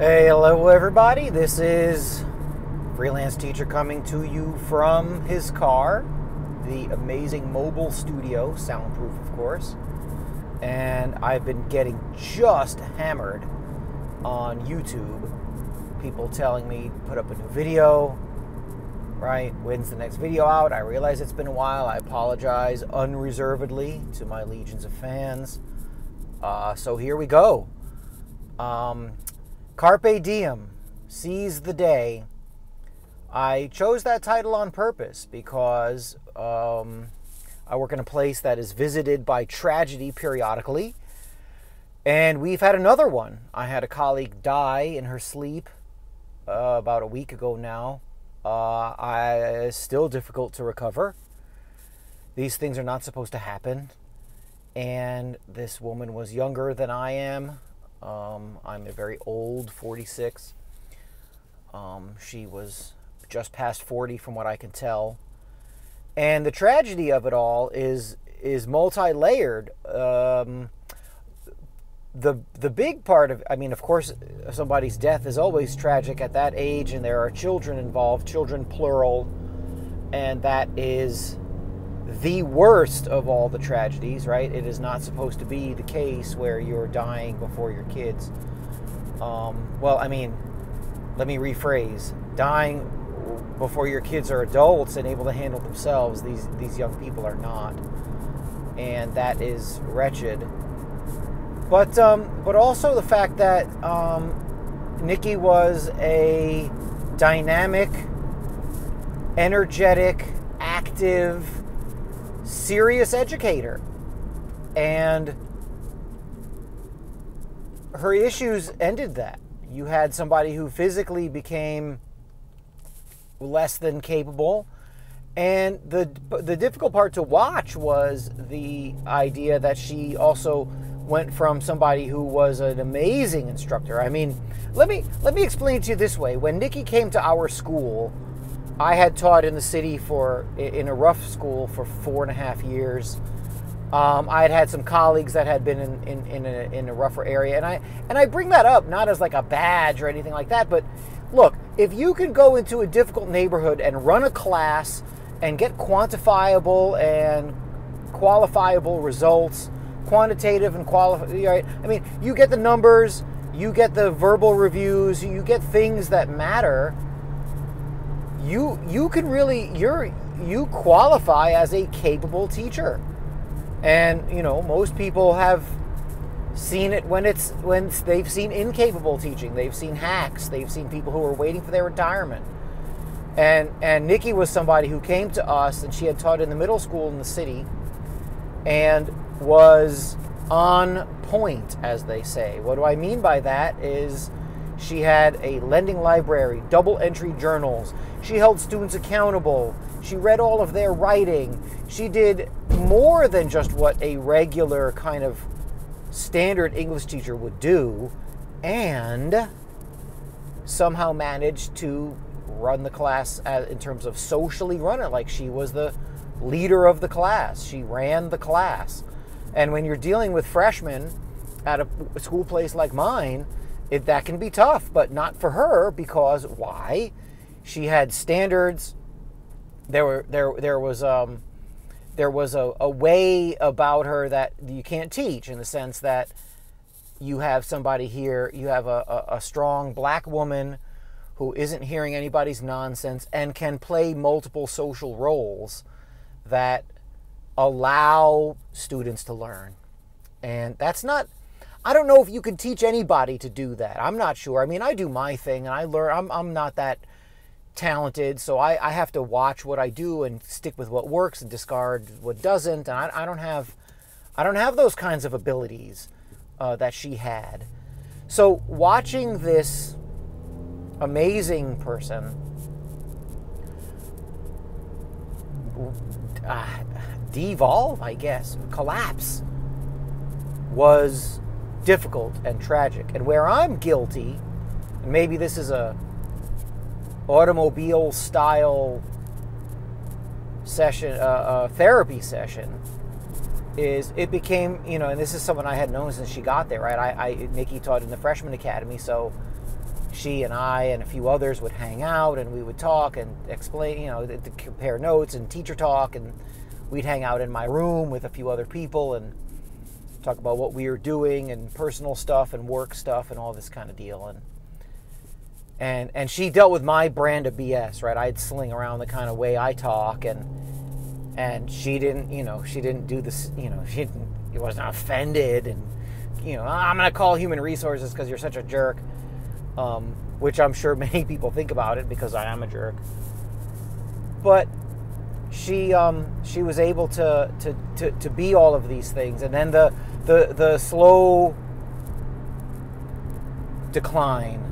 Hey, hello everybody. This is Freelance Teacher coming to you from his car, the amazing mobile studio, soundproof of course. And I've been getting just hammered on YouTube. People telling me put up a new video, right? When's the next video out? I realize it's been a while. I apologize unreservedly to my legions of fans. So here we go. Carpe Diem, seize the day. I chose that title on purpose because I work in a place that is visited by tragedy periodically. And we've had another one. I had a colleague die in her sleep about a week ago now. It's still difficult to recover. These things are not supposed to happen. And this woman was younger than I am. I'm a very old 46. She was just past 40 from what I can tell. And the tragedy of it all is multi-layered. The big part of, I mean, of course, somebody's death is always tragic at that age, and there are children involved, children plural, and that is the worst of all the tragedies, right? It is not supposed to be the case where you're dying before your kids. Well, I mean, let me rephrase. Dying before your kids are adults and able to handle themselves, these young people are not. And that is wretched. But also the fact that Nikki was a dynamic, energetic, active, serious educator, and her issues ended that. You had somebody who physically became less than capable, and the difficult part to watch was the idea that she also went from somebody who was an amazing instructor. I mean, let me explain to you this way. When Nikki came to our school, I had taught in the city in a rough school for 4.5 years. I had some colleagues that had been in a rougher area, and I bring that up not as like a badge or anything like that, but look, if you can go into a difficult neighborhood and run a class and get quantifiable and qualifiable results, quantitative and qualified, right? I mean, you get the numbers, you get the verbal reviews, you get things that matter. You can really, you qualify as a capable teacher. And, you know, most people have seen it when they've seen incapable teaching. They've seen hacks. They've seen people who are waiting for their retirement. And Nikki was somebody who came to us, and she had taught in the middle school in the city and was on point, as they say. What do I mean by that is she had a lending library, double entry journals. She held students accountable. She read all of their writing. She did more than just what a regular kind of standard English teacher would do, and somehow managed to run the class in terms of socially run it like she was the leader of the class. She ran the class. And when you're dealing with freshmen at a school place like mine, that can be tough, but not for her, because why? She had standards. There was a way about her that you can't teach, in the sense that you have somebody here, you have a strong black woman who isn't hearing anybody's nonsense and can play multiple social roles that allow students to learn. And that's not, I don't know if you can teach anybody to do that. I'm not sure. I mean, I do my thing and I learn. I'm not that talented, so I have to watch what I do and stick with what works and discard what doesn't. And I don't have those kinds of abilities that she had. So watching this amazing person devolve, I guess, collapse, was difficult and tragic. And where I'm guilty, and maybe this is a automobile style session, therapy session, is it became, and this is someone I had known since she got there, right? Nikki taught in the freshman academy, so she and I and a few others would hang out, and we would talk and explain, to compare notes and teacher talk, and we'd hang out in my room with a few other people and talk about what we were doing and personal stuff and work stuff and all this kind of deal. And she dealt with my brand of BS, right? I'd sling around the kind of way I talk, and she didn't do this, she wasn't offended, and I'm going to call human resources because you're such a jerk, which I'm sure many people think about it because I am a jerk. But she was able to be all of these things, and then the slow decline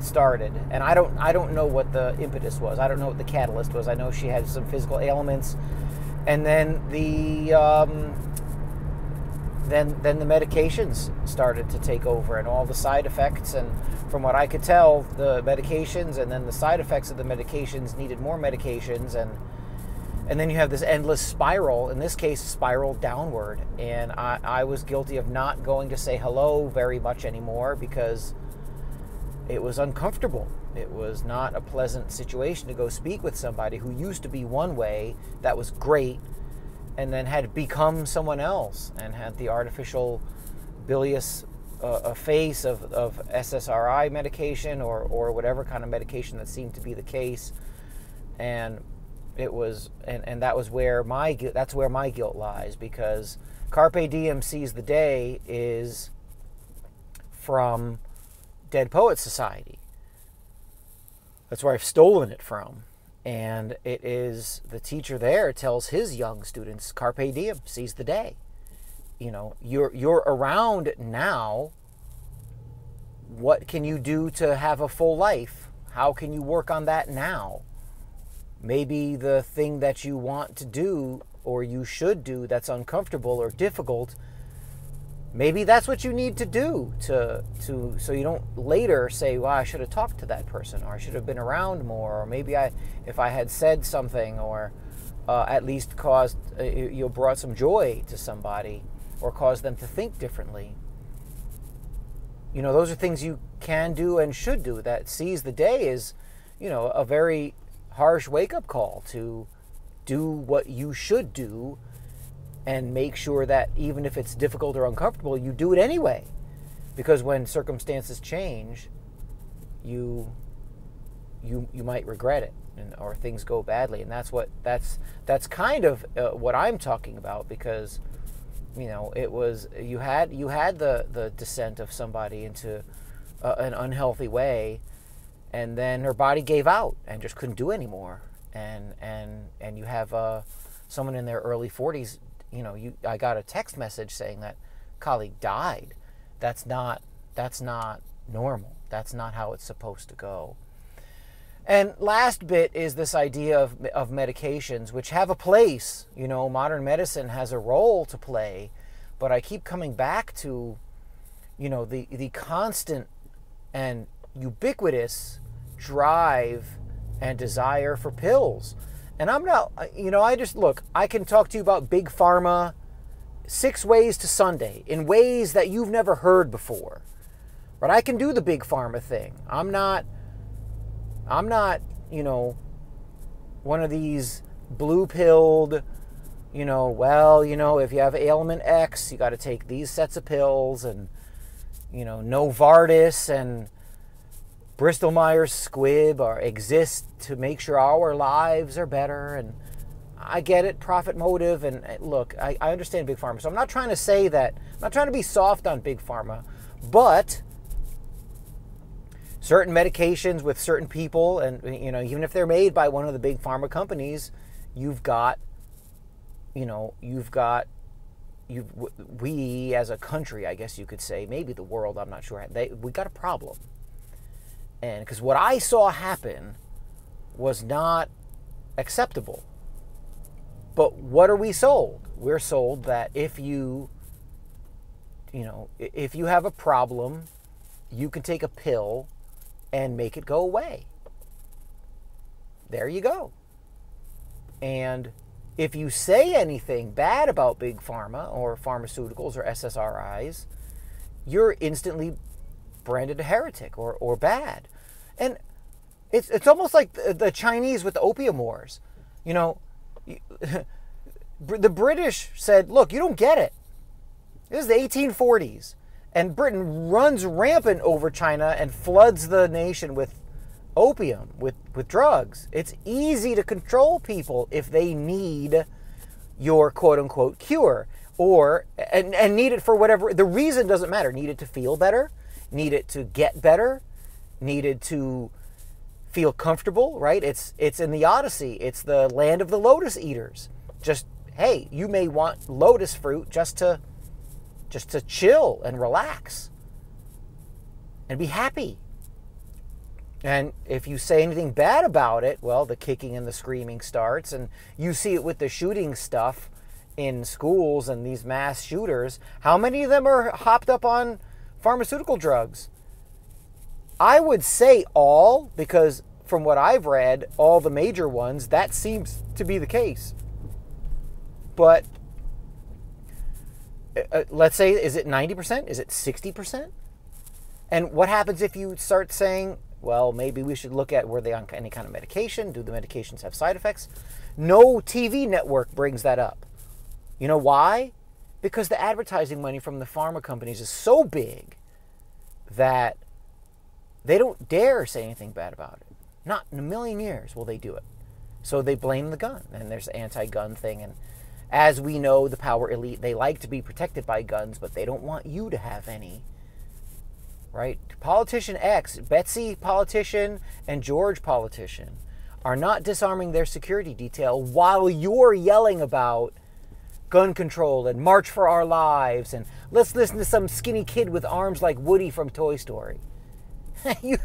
started, and I don't know what the impetus was. I don't know what the catalyst was. I know she had some physical ailments, and then the medications started to take over, and all the side effects. And from what I could tell, the medications and then the side effects of the medications needed more medications, and then you have this endless spiral. In this case, spiral downward. And I was guilty of not going to say hello very much anymore because it was uncomfortable. It was not a pleasant situation to go speak with somebody who used to be one way that was great and then had become someone else and had the artificial bilious face of SSRI medication or whatever kind of medication that seemed to be the case. And it was, and that was where that's where my guilt lies, because Carpe Diem Seize the Day is from Dead Poets Society. That's where I've stolen it from. And it is, the teacher there tells his young students, Carpe Diem, seize the day. You're around now. What can you do to have a full life? How can you work on that now? Maybe the thing that you want to do or you should do that's uncomfortable or difficult, maybe that's what you need to do so you don't later say, well, I should have talked to that person, or I should have been around more, or maybe if I had said something, or at least caused brought some joy to somebody, or caused them to think differently. Those are things you can do and should do. That seize the day is, a very harsh wake-up call to do what you should do, and make sure that even if it's difficult or uncomfortable, you do it anyway. Because when circumstances change, you might regret it, or things go badly. And that's kind of what I'm talking about, because it was, you had the descent of somebody into an unhealthy way, and then her body gave out and just couldn't do anymore. And you have someone in their early 40s. I got a text message saying that colleague died. That's not normal. That's not how it's supposed to go. And last bit is this idea of medications, which have a place. Modern medicine has a role to play, but I keep coming back to, the constant and ubiquitous drive and desire for pills. And I'm not, I can talk to you about Big Pharma 6 ways to Sunday in ways that you've never heard before. But I can do the Big Pharma thing. I'm not, one of these blue-pilled, if you have ailment X, you got to take these sets of pills, and, Novartis and Bristol Myers Squibb exist to make sure our lives are better. And I get it, profit motive, and look, I understand Big Pharma. So I'm not trying to say that, I'm not trying to be soft on Big Pharma, but certain medications with certain people, and even if they're made by one of the big pharma companies, we as a country, I guess you could say, maybe the world, I'm not sure, we got a problem. And because what I saw happen was not acceptable. But what are we sold? We're sold that if you have a problem, you can take a pill and make it go away. There you go. And if you say anything bad about Big Pharma or pharmaceuticals or SSRIs, you're instantly branded a heretic or bad. And it's almost like the Chinese with the opium wars. You know, the British said, look, you don't get it. This is the 1840s. And Britain runs rampant over China and floods the nation with opium, with drugs. It's easy to control people if they need your quote-unquote cure. And need it for whatever, the reason doesn't matter. Need it to feel better, need it to get better, needed to feel comfortable, right? It's in the Odyssey. It's the land of the lotus eaters. Just, hey, you may want lotus fruit just to chill and relax and be happy. And if you say anything bad about it, well, the kicking and the screaming starts. And you see it with the shooting stuff in schools and these mass shooters. How many of them are hopped up on pharmaceutical drugs? I would say all, because from what I've read, all the major ones, that seems to be the case. But let's say, is it 90%? Is it 60%? And what happens if you start saying, well, maybe we should look at, were they on any kind of medication? Do the medications have side effects? No TV network brings that up. You know why? Because the advertising money from the pharma companies is so big that they don't dare say anything bad about it. Not in a million years will they do it. So they blame the gun, and there's the anti-gun thing. And as we know, the power elite, they like to be protected by guns, but they don't want you to have any. Right? Politician X, Betsy politician, and George politician are not disarming their security detail while you're yelling about gun control and March for Our Lives and let's listen to some skinny kid with arms like Woody from Toy Story. you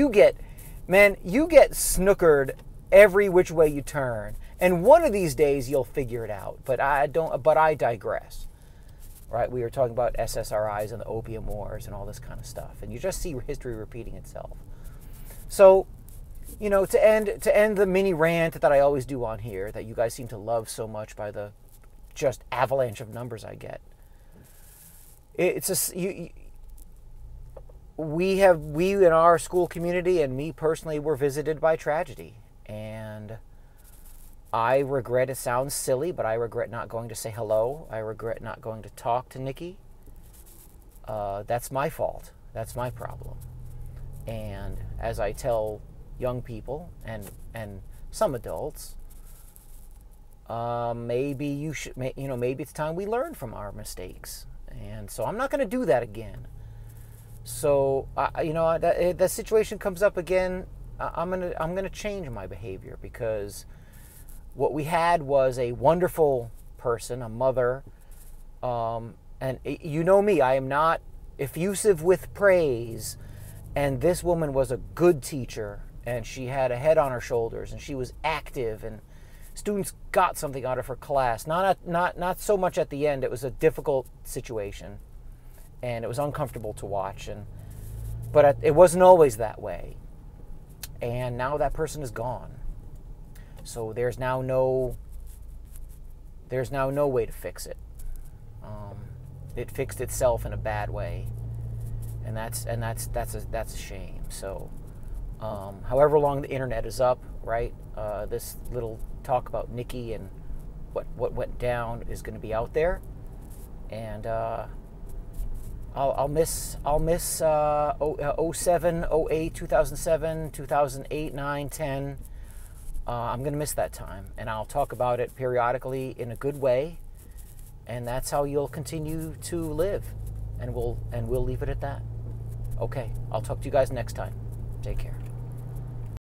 get snookered every which way you turn. And one of these days you'll figure it out. But I digress. Right? We were talking about SSRIs and the opium wars and all this kind of stuff. And you just see history repeating itself. So, you know, to end the mini rant that I always do on here, that you guys seem to love so much by the just avalanche of numbers I get. We in our school community and me personally were visited by tragedy, and I regret, it sounds silly, but I regret not going to say hello. I regret not going to talk to Nikki. That's my fault. That's my problem. And as I tell young people and some adults, maybe it's time we learn from our mistakes. And so I'm not going to do that again. So that situation comes up again, I'm gonna change my behavior, because what we had was a wonderful person, a mother, and you know me, I am not effusive with praise, and this woman was a good teacher, and she had a head on her shoulders, and she was active, and students got something out of her class. Not so much at the end. It was a difficult situation, and it was uncomfortable to watch, but it wasn't always that way. And now that person is gone. So there's now no way to fix it. It fixed itself in a bad way, and that's a shame. So, however long the internet is up, right? This little talk about Nikki and what went down is going to be out there, and I'll miss 07, 08, 2007, 2008, 9, 10. I'm going to miss that time, and I'll talk about it periodically in a good way, and that's how you'll continue to live, and we'll leave it at that. Okay, I'll talk to you guys next time. Take care.